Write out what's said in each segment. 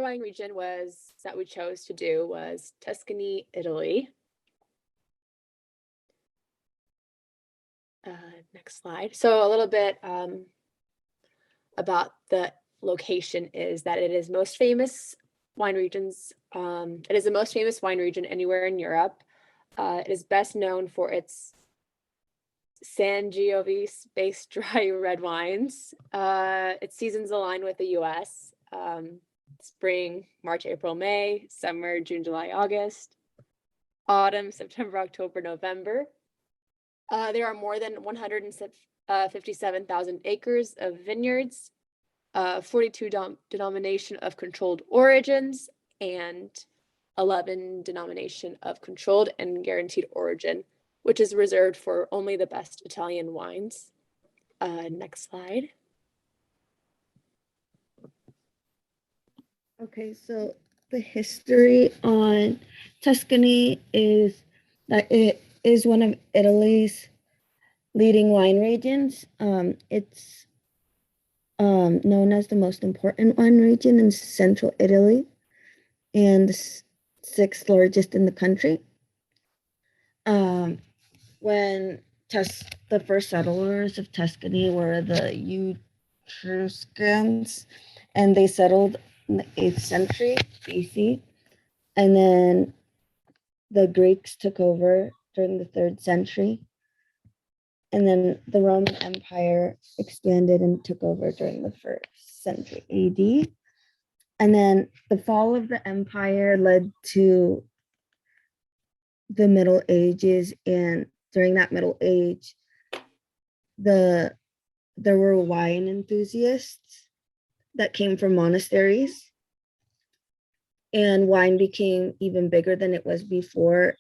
wine region that we chose to do was Tuscany, Italy. Next slide. So a little bit about the location is that it is most famous wine regions. It is the most famous wine region anywhere in Europe. It is best known for its Sangiovese-based dry red wines. Its seasons align with the US. Spring, March, April, May, summer, June, July, August, autumn, September, October, November. There are more than 157,000 acres of vineyards, 42 denomination of controlled origins, and 11 denomination of controlled and guaranteed origin, which is reserved for only the best Italian wines. Next slide. Okay, so the history on Tuscany is that it is one of Italy's leading wine regions. It's known as the most important wine region in central Italy and the sixth largest in the country. When the first settlers of Tuscany were the Etruscans, and they settled in the 8th century BC. And then the Greeks took over during the 3rd century. And then the Roman Empire expanded and took over during the 1st century AD. And then the fall of the empire led to the Middle Ages. And during that Middle Age, there were wine enthusiasts that came from monasteries, and wine became even bigger than it was before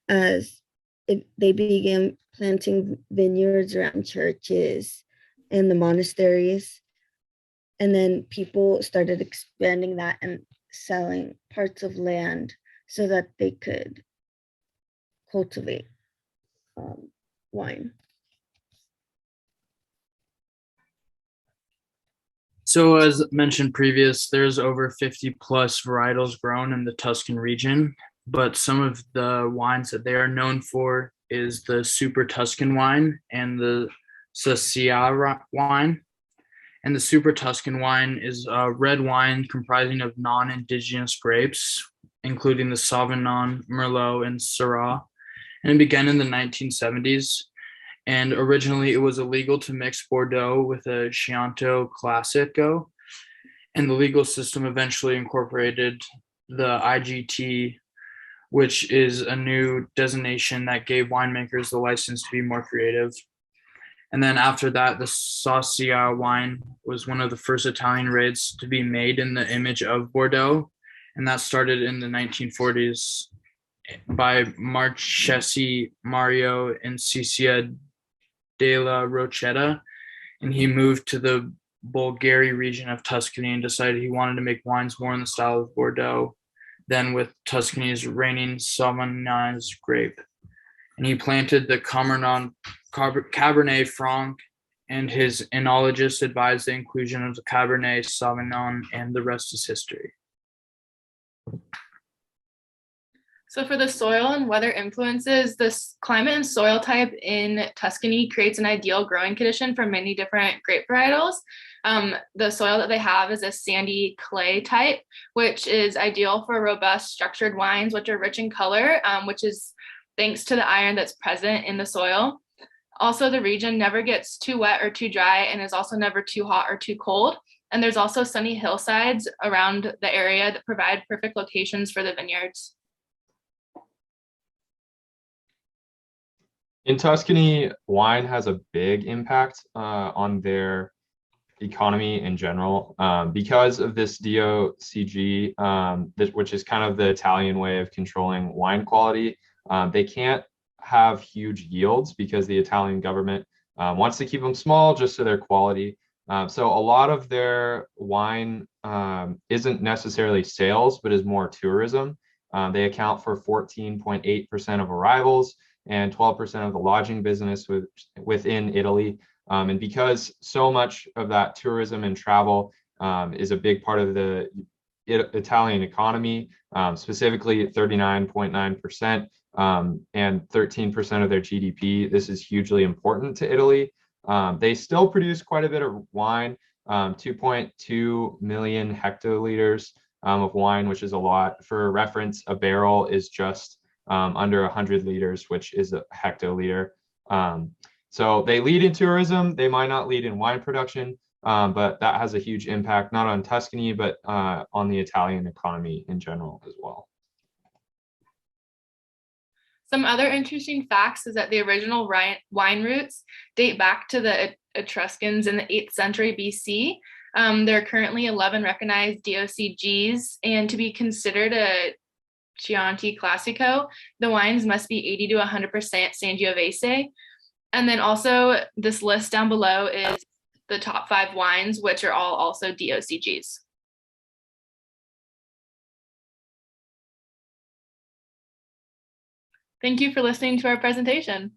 as they began planting vineyards around churches and the monasteries. And then people started expanding that and selling parts of land so that they could cultivate wine. So as mentioned previous, there's over 50 plus varietals grown in the Tuscan region, but some of the wines that they are known for is the Super Tuscan wine and the Sassia wine. And the Super Tuscan wine is a red wine comprising of non-indigenous grapes, including the Sauvignon, Merlot, and Syrah. And it began in the 1970s. And originally, it was illegal to mix Bordeaux with a Chianti Classico. And the legal system eventually incorporated the IGT, which is a new designation that gave winemakers the license to be more creative. And then after that, the Sassia wine was one of the first Italian reds to be made in the image of Bordeaux. And that started in the 1940s by Marchesi Mario and Cicia della Rochetta, and he moved to the Bulgari region of Tuscany and decided he wanted to make wines more in the style of Bordeaux than with Tuscany's reigning Sauvignon grape. And he planted the Cabernet Franc, and his enologist advised the inclusion of the Cabernet Sauvignon, and the rest is history. So for the soil and weather influences, this climate and soil type in Tuscany creates an ideal growing condition for many different grape varietals. The soil that they have is a sandy clay type, which is ideal for robust structured wines, which are rich in color, which is thanks to the iron that's present in the soil. Also, the region never gets too wet or too dry and is also never too hot or too cold. And there's also sunny hillsides around the area that provide perfect locations for the vineyards. In Tuscany, wine has a big impact on their economy in general because of this DOCG, which is kind of the Italian way of controlling wine quality. They can't have huge yields because the Italian government wants to keep them small just so their quality. So a lot of their wine isn't necessarily sales, but is more tourism. They account for 14.8% of arrivals and 12% of the lodging business within Italy. And because so much of that tourism and travel is a big part of the Italian economy, specifically 39.9%, and 13% of their GDP. This is hugely important to Italy. They still produce quite a bit of wine, 2.2 million hectoliters of wine, which is a lot. For reference, a barrel is just under 100 liters, which is a hectoliter. So they lead in tourism. They might not lead in wine production, but that has a huge impact, not on Tuscany, but on the Italian economy in general as well. Some other interesting facts is that the original wine routes date back to the Etruscans in the 8th century BC. There are currently 11 recognized DOCGs, and to be considered a Chianti Classico, the wines must be 80 to 100% Sangiovese. And then also this list down below is the top 5 wines, which are all also DOCGs. Thank you for listening to our presentation.